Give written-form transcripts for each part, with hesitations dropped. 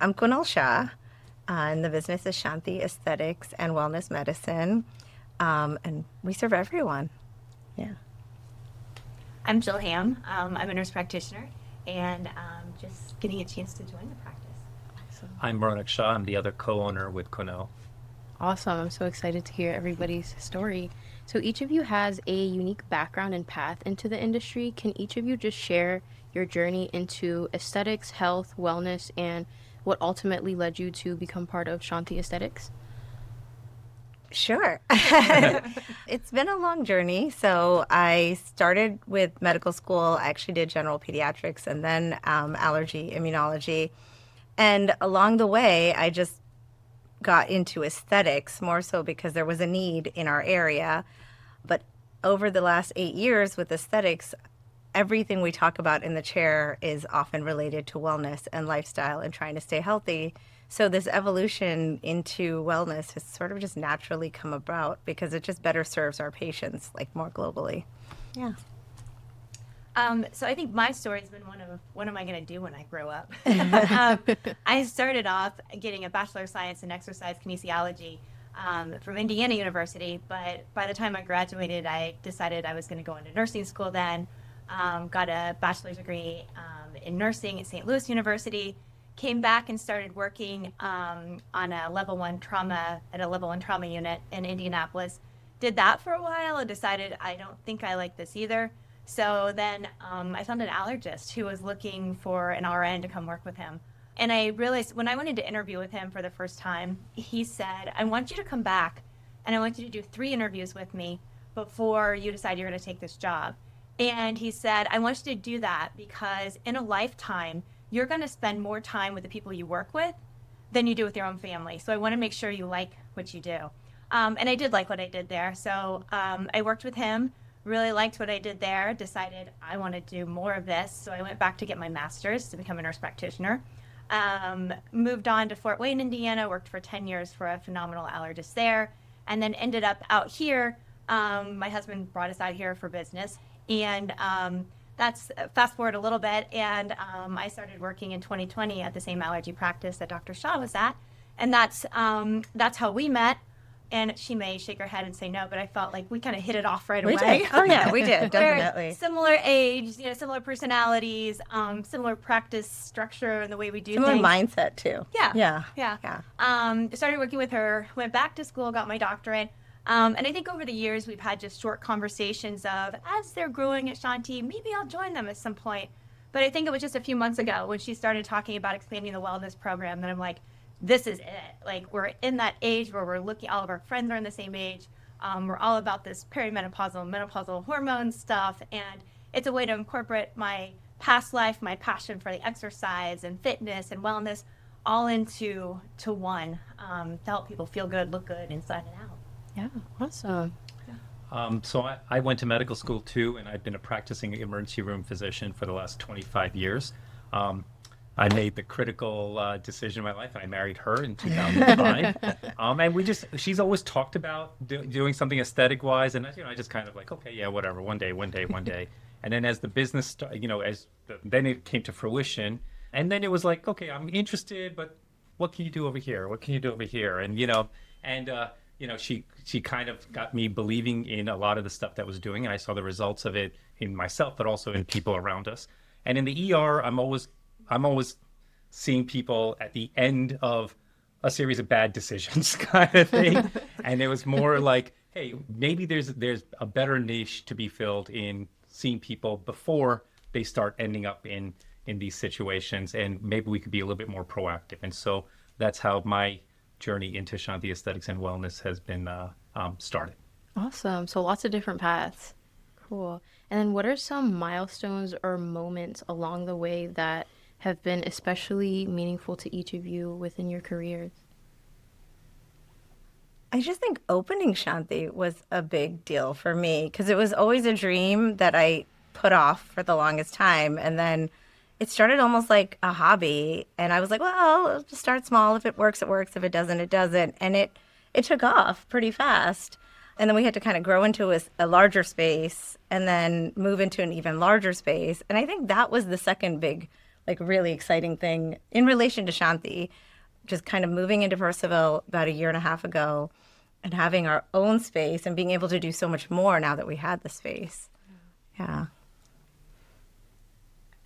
I'm Kunal Shah, and the business is Shanti Aesthetics and Wellness Medicine, and we serve everyone. Yeah. I'm Jill Hamm. I'm a nurse practitioner and just getting a chance to join the practice. I'm Ronak Shah. I'm the other co-owner with Kunal. Awesome. I'm so excited to hear everybody's story. So each of you has a unique background and path into the industry. Can each of you just share your journey into aesthetics, health, wellness, and what ultimately led you to become part of Shanti Aesthetics? Sure. It's been a long journey. So I started with medical school. I actually did general pediatrics and then allergy, immunology. And along the way, I just got into aesthetics more so because there was a need in our area. But over the last 8 years with aesthetics, everything we talk about in the chair is often related to wellness and lifestyle and trying to stay healthy. So this evolution into wellness has sort of just naturally come about because it just better serves our patients, like, more globally. Yeah. So I think my story has been one of what am I going to do when I grow up? I started off getting a Bachelor of Science in Exercise Kinesiology from Indiana University, but by the time I graduated, I decided I was going to go into nursing school then, got a bachelor's degree in nursing at St. Louis University, came back and started working on a level 1 trauma unit in Indianapolis. Did that for a while and decided I don't think I like this either. So then I found an allergist who was looking for an RN to come work with him. And I realized when I wanted to interview with him for the first time, he said, I want you to come back and I want you to do 3 interviews with me before you decide you're going to take this job. And he said, I want you to do that because in a lifetime, you're going to spend more time with the people you work with than you do with your own family. So I want to make sure you like what you do. And I did like what I did there. So I worked with him, really liked what I did there, decided I want to do more of this. So I went back to get my master's to become a nurse practitioner. Moved on to Fort Wayne, Indiana, worked for 10 years for a phenomenal allergist there, and then ended up out here. My husband brought us out here for business. And that's fast forward a little bit, and I started working in 2020 at the same allergy practice that Dr. Shah was at, and that's how we met. And she may shake her head and say no, but I felt like we kind of hit it off right away. Did. Oh yeah, we did, definitely. Similar age, similar personalities, similar practice structure and the way we do similar things. Mindset too. Yeah. Started working with her, went back to school, got my doctorate. And I think over the years, we've had just short conversations of, as they're growing at Shanti, maybe I'll join them at some point. But I think it was just a few months ago when she started talking about expanding the wellness program that I'm like, this is it. Like, we're in that age where we're looking, all of our friends are in the same age. We're all about this perimenopausal, menopausal hormone stuff. And it's a way to incorporate my past life, my passion for the exercise and fitness and wellness all into one to help people feel good, look good inside and out. Yeah, awesome. So I went to medical school too, and I've been a practicing emergency room physician for the last 25 years. I made the critical decision in my life, and I married her in 2005. And she's always talked about doing something aesthetic-wise, and I just kind of like, okay, yeah, whatever, one day. And then as the business, then it came to fruition, and then it was like, okay, I'm interested, but what can you do over here? What can you do over here? And she kind of got me believing in a lot of the stuff that I was doing, and I saw the results of it in myself, but also in people around us. And in the ER, I'm always seeing people at the end of a series of bad decisions kind of thing. And it was more like, hey, maybe there's a better niche to be filled in seeing people before they start ending up in these situations, and maybe we could be a little bit more proactive. And so that's how my journey into Shanti Aesthetics and Wellness has been started. Awesome. So lots of different paths. Cool. And then what are some milestones or moments along the way that have been especially meaningful to each of you within your careers? I just think opening Shanti was a big deal for me because it was always a dream that I put off for the longest time. And then it started almost like a hobby. And I was like, well, I'll just start small. If it works, it works. If it doesn't, it doesn't. And it took off pretty fast. And then we had to kind of grow into a larger space and then move into an even larger space. And I think that was the second big like really exciting thing in relation to Shanti, just kind of moving into Purcellville about a year and a half ago and having our own space and being able to do so much more now that we had the space. Yeah.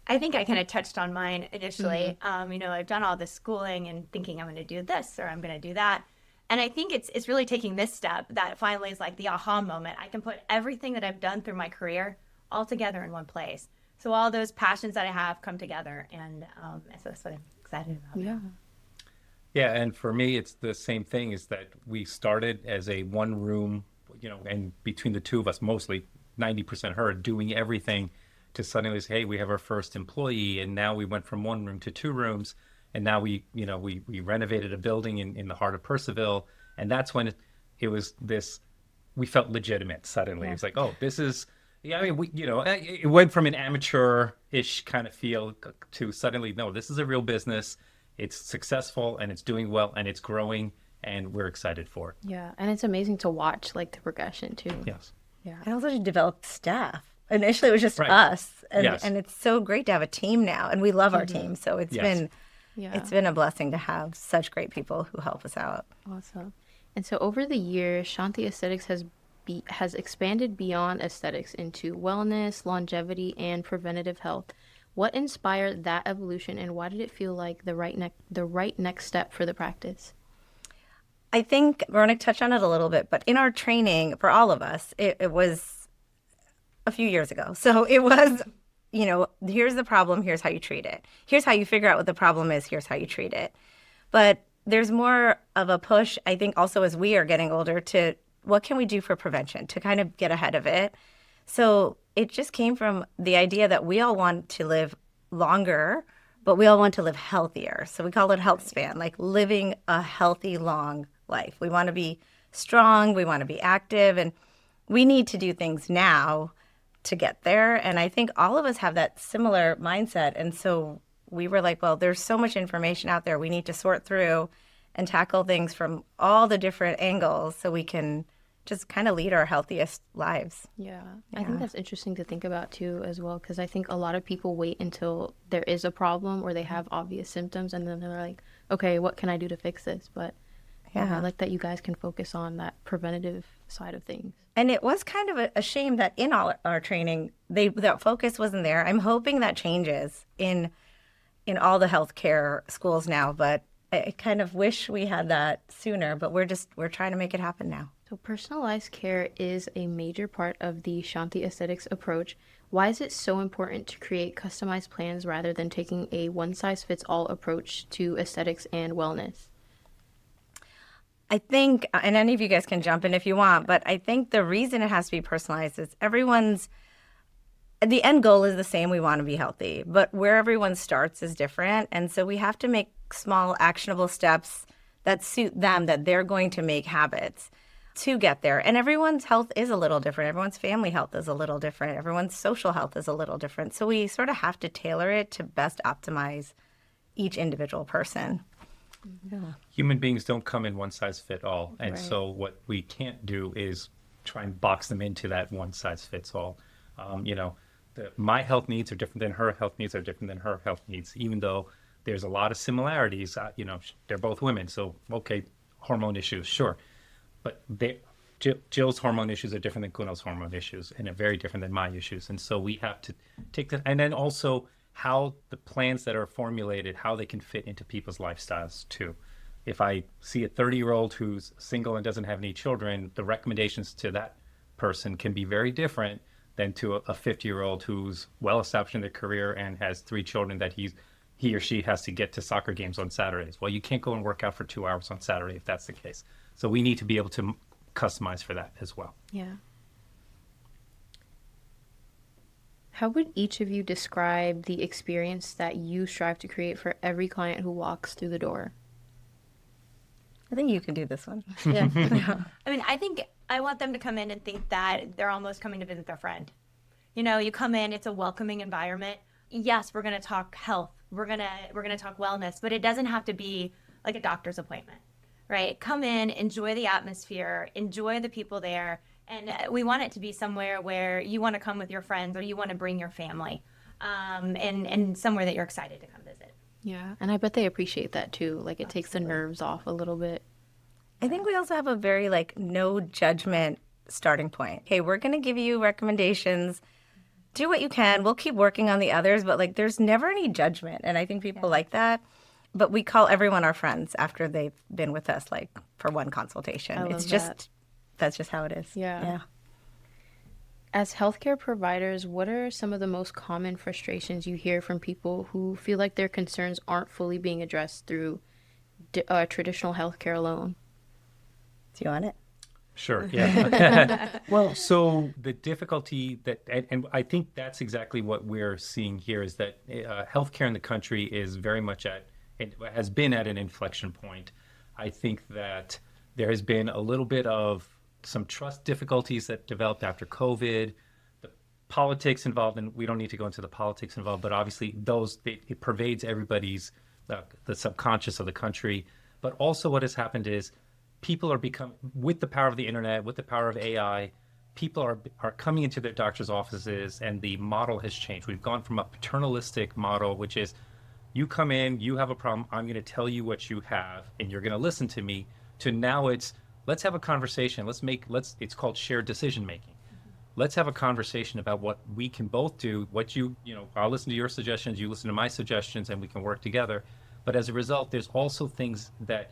I think I kind of touched on mine initially. You know, I've done all this schooling and thinking I'm going to do this or I'm going to do that. And I think it's really taking this step that finally is like the aha moment. I can put everything that I've done through my career all together in one place. So all those passions that I have come together, and so that's what I'm excited about. Yeah. Yeah, and for me, it's the same thing. Is that we started as a one room, you know, and between the two of us, mostly 90% her, doing everything, to suddenly say, hey, we have our first employee, and now we went from one room to two rooms, and now we renovated a building in the heart of Purcellville, and that's when it was this. We felt legitimate suddenly. It's like, oh, this is. Yeah, I mean, it went from an amateur-ish kind of feel to suddenly, no, this is a real business. It's successful and it's doing well and it's growing and we're excited for it. Yeah, and it's amazing to watch like the progression too. Yes. Yeah. And also to develop staff. Initially, it was just Right. us, and Yes. and it's so great to have a team now, and we love our team. So it's Yes. Yeah. it's been a blessing to have such great people who help us out. Awesome. And so over the years, Shanti Aesthetics has expanded beyond aesthetics into wellness, longevity, and preventative health. What inspired that evolution, and why did it feel like the right next step for the practice? I think Ronak touched on it a little bit, but in our training for all of us, it was a few years ago. So it was, here's the problem, here's how you treat it. Here's how you figure out what the problem is, here's how you treat it. But there's more of a push, I think, also as we are getting older, to what can we do for prevention to kind of get ahead of it. So it just came from the idea that we all want to live longer, but we all want to live healthier. So we call it health span, like living a healthy, long life. We want to be strong, we want to be active, and we need to do things now to get there. And I think all of us have that similar mindset. And so we were like, well, there's so much information out there. We need to sort through and tackle things from all the different angles so we can just kind of lead our healthiest lives. Yeah. I think that's interesting to think about too as well, because I think a lot of people wait until there is a problem or they have obvious symptoms and then they're like, okay, what can I do to fix this? But I like that you guys can focus on that preventative side of things. And it was kind of a shame that in all our training, that focus wasn't there. I'm hoping that changes in all the healthcare schools now, but I kind of wish we had that sooner, but we're trying to make it happen now. So personalized care is a major part of the Shanti Aesthetics approach. Why is it so important to create customized plans rather than taking a one-size-fits-all approach to aesthetics and wellness? I think, and any of you guys can jump in if you want, but I think the reason it has to be personalized is the end goal is the same. We want to be healthy, but where everyone starts is different. And so we have to make small actionable steps that suit them, that they're going to make habits to get there. And everyone's health is a little different. Everyone's family health is a little different. Everyone's social health is a little different. So we sort of have to tailor it to best optimize each individual person. Yeah. Human beings don't come in one size fit all. And Right. so what we can't do is try and box them into that one size fits all. My health needs are different than her health needs are different than her health needs, even though there's a lot of similarities. They're both women. So, okay, hormone issues, sure. But Jill's hormone issues are different than Kunal's hormone issues and are very different than my issues. And so we have to take that. And then also how the plans that are formulated, how they can fit into people's lifestyles too. If I see a 30-year-old who's single and doesn't have any children, the recommendations to that person can be very different than to a 50-year-old who's well established in their career and has 3 children that he or she has to get to soccer games on Saturdays. Well, you can't go and work out for 2 hours on Saturday if that's the case. So we need to be able to customize for that as well. Yeah. How would each of you describe the experience that you strive to create for every client who walks through the door? I think you can do this one. Yeah. I mean, I think I want them to come in and think that they're almost coming to visit their friend. You come in, it's a welcoming environment. Yes, we're going to talk health. We're going to talk wellness, but it doesn't have to be like a doctor's appointment, right? Come in, enjoy the atmosphere, enjoy the people there. And we want it to be somewhere where you want to come with your friends or you want to bring your family. and somewhere that you're excited to come visit. Yeah, and I bet they appreciate that too. Like it takes the nerves off a little bit. I think we also have a very like no judgment starting point. Hey, we're going to give you recommendations. Do what you can. We'll keep working on the others, but like there's never any judgment. And I think people like that. But we call everyone our friends after they've been with us like for one consultation. I It's love just that. that's just how it is. Yeah. As healthcare providers, what are some of the most common frustrations you hear from people who feel like their concerns aren't fully being addressed through traditional healthcare alone? Do you want it? Sure. Yeah. Well, so the difficulty that, and I think that's exactly what we're seeing here is that healthcare in the country is very much it has been at an inflection point. I think that there has been a little bit of some trust difficulties that developed after COVID, the politics involved, and we don't need to go into the politics involved, but obviously it pervades everybody's, the subconscious of the country. But also what has happened is people are with the power of the internet, with the power of AI, people are coming into their doctor's offices and the model has changed. We've gone from a paternalistic model, which is you come in, you have a problem, I'm going to tell you what you have and you're going to listen to me, to now it's let's have a conversation. It's called shared decision making. Let's have a conversation about what we can both do, I'll listen to your suggestions, you listen to my suggestions, and we can work together. But as a result, there's also things that,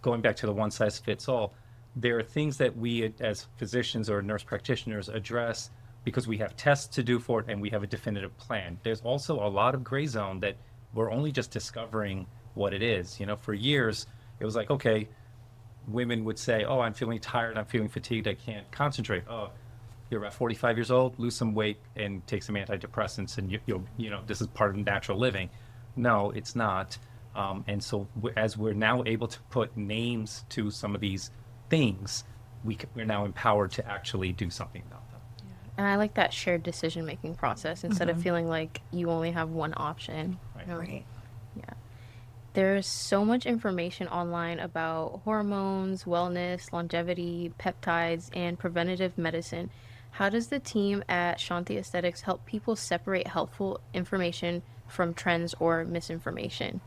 going back to the one size fits all, there are things that we as physicians or nurse practitioners address because we have tests to do for it and we have a definitive plan. There's also a lot of gray zone that we're only just discovering what it is. For years, it was like, okay, women would say, oh, I'm feeling tired, I'm feeling fatigued, I can't concentrate. Oh, you're about 45 years old, lose some weight and take some antidepressants and this is part of natural living. No, it's not. And so as we're now able to put names to some of these things, we're now empowered to actually do something about them. And I like that shared decision-making process instead of feeling like you only have one option. Right. Right. Yeah. There's so much information online about hormones, wellness, longevity, peptides, and preventative medicine. How does the team at Shanti Aesthetics help people separate helpful information from trends or misinformation?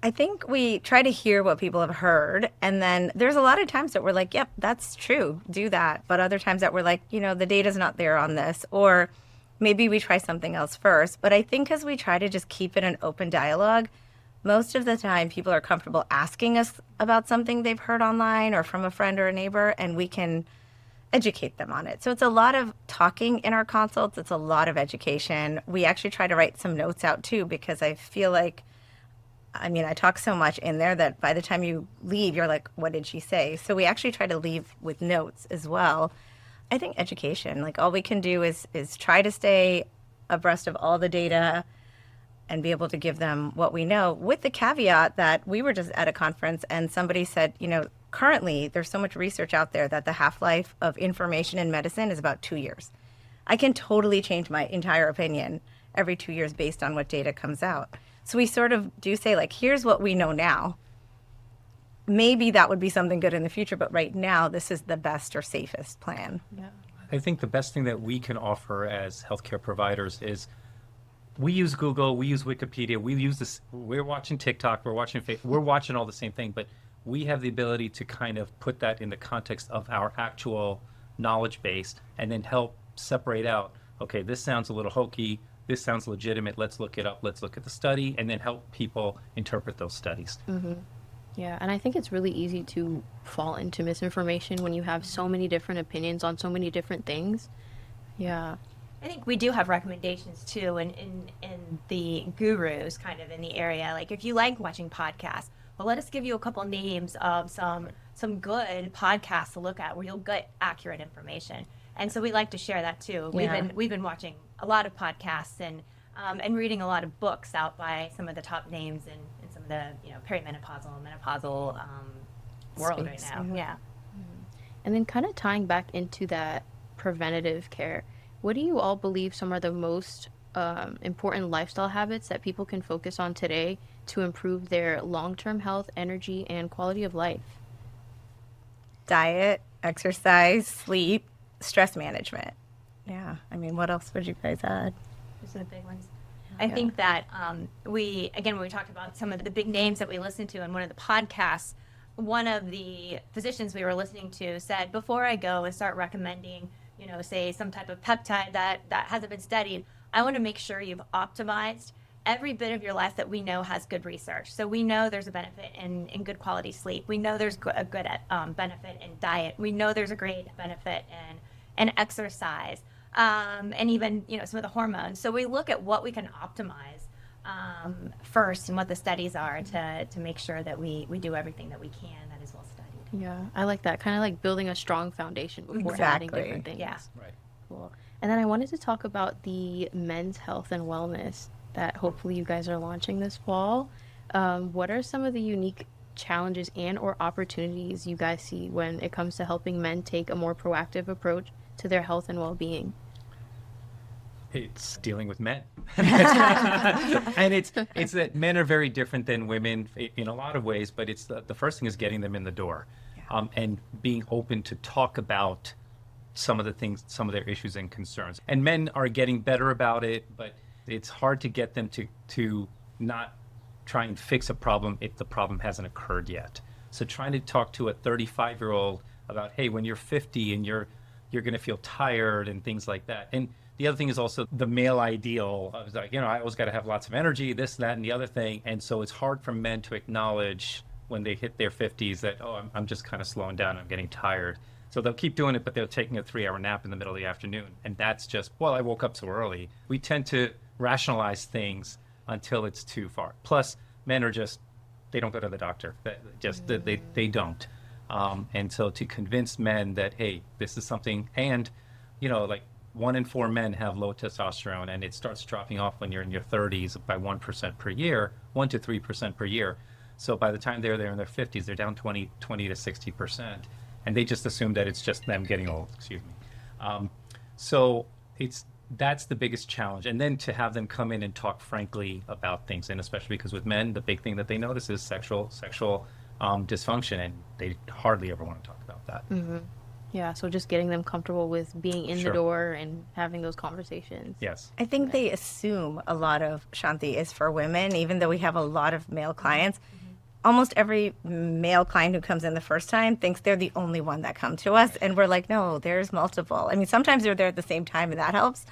I think we try to hear what people have heard. And then there's a lot of times that we're like, yep, that's true. Do that. But other times that we're like, the data's not there on this. Or maybe we try something else first. But I think as we try to just keep it an open dialogue, most of the time people are comfortable asking us about something they've heard online or from a friend or a neighbor, and we can educate them on it. So it's a lot of talking in our consults. It's a lot of education. We actually try to write some notes out too, because I feel like, I talk so much in there that by the time you leave, you're like, what did she say? So we actually try to leave with notes as well. I think education, like all we can do is try to stay abreast of all the data and be able to give them what we know, with the caveat that we were just at a conference and somebody said, currently there's so much research out there that the half-life of information in medicine is about 2 years. I can totally change my entire opinion every 2 years based on what data comes out. So we sort of do say, like, here's what we know now. Maybe that would be something good in the future, but right now this is the best or safest plan. Yeah. I think the best thing that we can offer as healthcare providers is we use Google, we use Wikipedia, we use this, we're watching TikTok, we're watching Facebook, we're watching all the same thing, but we have the ability to kind of put that in the context of our actual knowledge base and then help separate out, okay, this sounds a little hokey, this sounds legitimate, let's look it up, let's look at the study, and then help people interpret those studies. Mm-hmm. Yeah, and I think it's really easy to fall into misinformation when you have so many different opinions on so many different things. Yeah. I think we do have recommendations too in the gurus kind of in the area. Like if you like watching podcasts, well, let us give you a couple names of some good podcasts to look at where you'll get accurate information. And so we like to share that too. Yeah. We've been watching a lot of podcasts and reading a lot of books out by some of the top names in some of the perimenopausal and menopausal world right Space, now. Yeah. And then kind of tying back into that preventative care, what do you all believe some are the most important lifestyle habits that people can focus on today to improve their long-term health, energy, and quality of life? Diet, exercise, sleep, stress management. Yeah. What else would you guys add? Those are the big ones. I think that when we talked about some of the big names that we listened to in one of the podcasts, one of the physicians we were listening to said, before I go and start recommending, say some type of peptide that hasn't been studied, I want to make sure you've optimized every bit of your life that we know has good research. So we know there's a benefit in good quality sleep. We know there's a good benefit in diet. We know there's a great benefit in exercise. And even some of the hormones. So we look at what we can optimize first, and what the studies are to make sure that we do everything that we can that is well studied. Yeah, I like that. Kind of like building a strong foundation before adding Exactly. different things. Yeah. Right. Cool. And then I wanted to talk about the men's health and wellness that hopefully you guys are launching this fall. What are some of the unique challenges and or opportunities you guys see when it comes to helping men take a more proactive approach to their health and well-being? It's dealing with men. And it's that men are very different than women in a lot of ways, but it's the first thing is getting them in the door, and being open to talk about some of the things, some of their issues and concerns. And men are getting better about it, but it's hard to get them to not try and fix a problem if the problem hasn't occurred yet. So trying to talk to a 35-year-old about, hey, when you're 50 and you're going to feel tired and things like that. And the other thing is also the male ideal. I was like, I always got to have lots of energy, this, that, and the other thing. And so it's hard for men to acknowledge when they hit their 50s that, I'm just kind of slowing down. I'm getting tired. So they'll keep doing it, but they're taking a 3-hour nap in the middle of the afternoon. And that's just, I woke up so early. We tend to rationalize things until it's too far. Plus, men are just, they don't go to the doctor. They don't. And so to convince men that, hey, this is something, and, like 1 in 4 men have low testosterone, and it starts dropping off when you're in your 30s by 1% per year, 1 to 3% per year. So by the time they're there in their 50s, they're down 20 to 60%. And they just assume that it's just them getting old, So that's the biggest challenge. And then to have them come in and talk frankly about things, and especially because with men, the big thing that they notice is sexual dysfunction, and they hardly ever want to talk about that. Mm-hmm. Yeah, so just getting them comfortable with being in the door and having those conversations. Yes. I think they assume a lot of Shanti is for women, even though we have a lot of male clients. Almost every male client who comes in the first time thinks they're the only one that come to us. And we're like, no, there's multiple. I mean, sometimes they're there at the same time and that helps,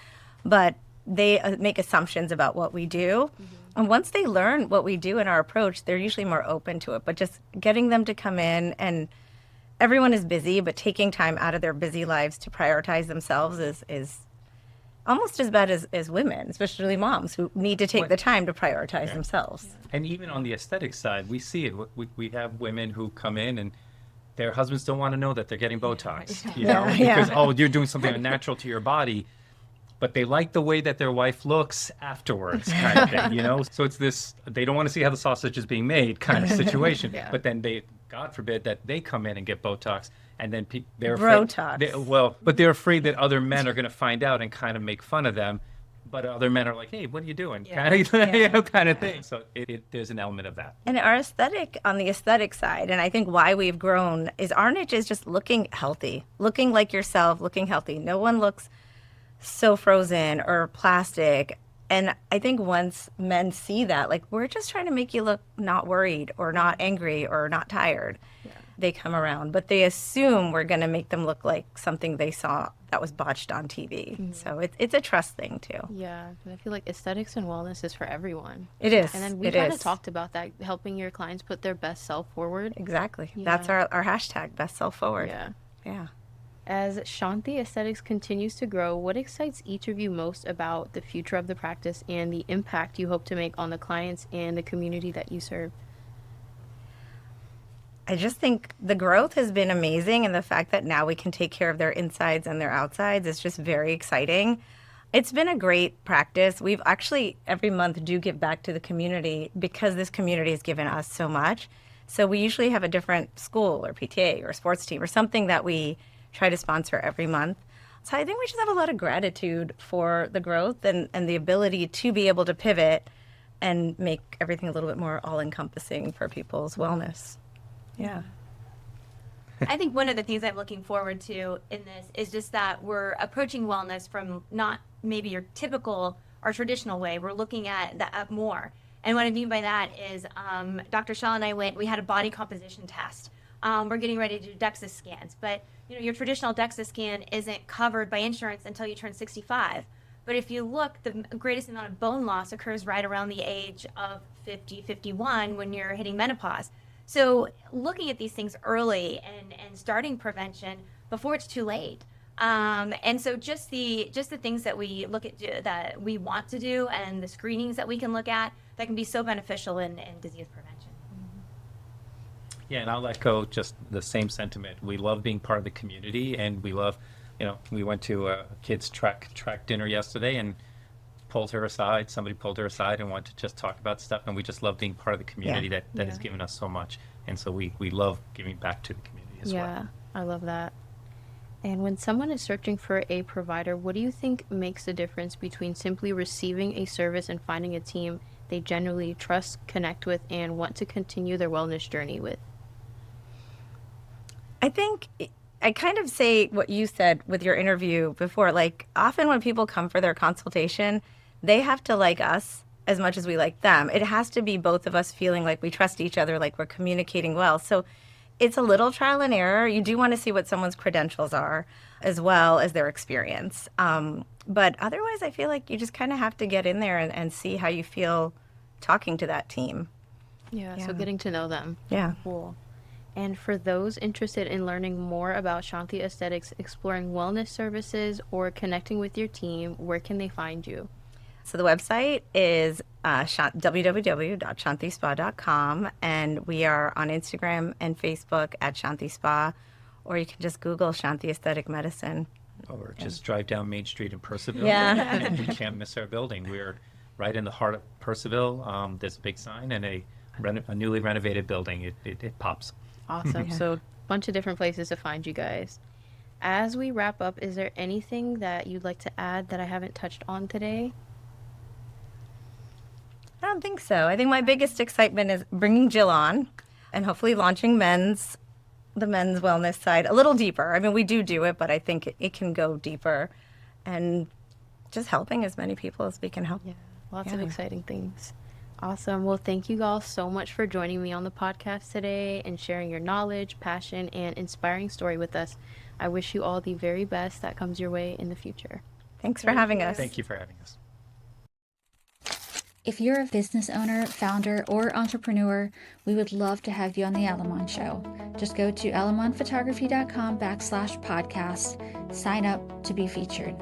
but they make assumptions about what we do. And once they learn what we do in our approach, they're usually more open to it. But just getting them to come in, and everyone is busy, but taking time out of their busy lives to prioritize themselves is almost as bad as women, especially moms who need to take the time to prioritize themselves. And even on the aesthetic side, we see it. We have women who come in and their husbands don't want to know that they're getting Botox, because, you're doing something unnatural to your body. But they like the way that their wife looks afterwards, kind of thing, So it's this, they don't want to see how the sausage is being made kind of situation. But then God forbid that they come in and get Botox, and then they're afraid. But they're afraid that other men are going to find out and kind of make fun of them. But other men are like, hey, what are you doing? Kind of thing. So there's an element of that. And our aesthetic, on the aesthetic side, and I think why we've grown, is our niche is just looking healthy, looking like yourself, looking healthy. No one looks so frozen or plastic. And I think once men see that, like, we're just trying to make you look not worried or not angry or not tired, they come around. But they assume we're going to make them look like something they saw that was botched on TV. So it's a trust thing too. Yeah, and I feel like aesthetics and wellness is for everyone. It is. And then we kind of talked about that, helping your clients put their best self forward. Exactly. Yeah. That's our hashtag, best self forward. Yeah. As Shanti Aesthetics continues to grow, what excites each of you most about the future of the practice and the impact you hope to make on the clients and the community that you serve? I just think the growth has been amazing, and the fact that now we can take care of their insides and their outsides is just very exciting. It's been a great practice. We've actually every month do give back to the community because this community has given us so much. So we usually have a different school or PTA or sports team or something that we try to sponsor every month. So I think we just have a lot of gratitude for the growth and the ability to be able to pivot and make everything a little bit more all-encompassing for people's wellness. Yeah. I think one of the things I'm looking forward to in this is just that we're approaching wellness from not maybe your typical our traditional way. We're looking at that more. And what I mean by that is Dr. Shah and I we had a body composition test. We're getting ready to do DEXA scans, but your traditional DEXA scan isn't covered by insurance until you turn 65. But if you look, the greatest amount of bone loss occurs right around the age of 50, 51 when you're hitting menopause. So looking at these things early and starting prevention before it's too late. And so just the things that we look at that we want to do and the screenings that we can look at that can be so beneficial in disease prevention. Yeah, and I'll echo just the same sentiment. We love being part of the community, and we love, we went to a kids track dinner yesterday and somebody pulled her aside and wanted to just talk about stuff, and we just love being part of the community that has given us so much. And so we love giving back to the community as well. Yeah, I love that. And when someone is searching for a provider, what do you think makes the difference between simply receiving a service and finding a team they genuinely trust, connect with, and want to continue their wellness journey with? I think I kind of say what you said with your interview before. Like, often when people come for their consultation, they have to like us as much as we like them. It has to be both of us feeling like we trust each other, like we're communicating well. So it's a little trial and error. You do want to see what someone's credentials are as well as their experience. But otherwise, I feel like you just kind of have to get in there and see how you feel talking to that team. Yeah, so getting to know them. Yeah. Cool. And for those interested in learning more about Shanti Aesthetics, exploring wellness services, or connecting with your team, where can they find you? So the website is www.shantispa.com, and we are on Instagram and Facebook at Shanti Spa, or you can just Google Shanti Aesthetic Medicine. Or just drive down Main Street in Purcellville. Yeah. And you can't miss our building. We're right in the heart of Purcellville. There's a big sign and a newly renovated building. It pops. Awesome. So a bunch of different places to find you guys. As we wrap up, is there anything that you'd like to add that I haven't touched on today? I don't think so. I think my biggest excitement is bringing Jill on and hopefully launching the men's wellness side a little deeper. I mean, we do it, but I think it can go deeper, and just helping as many people as we can help. Yeah, lots of exciting things. Awesome. Well, thank you all so much for joining me on the podcast today and sharing your knowledge, passion, and inspiring story with us. I wish you all the very best that comes your way in the future. Thanks for having us. Thank you for having us. If you're a business owner, founder, or entrepreneur, we would love to have you on the Alamon Show. Just go to alamonphotography.com/podcast, sign up to be featured.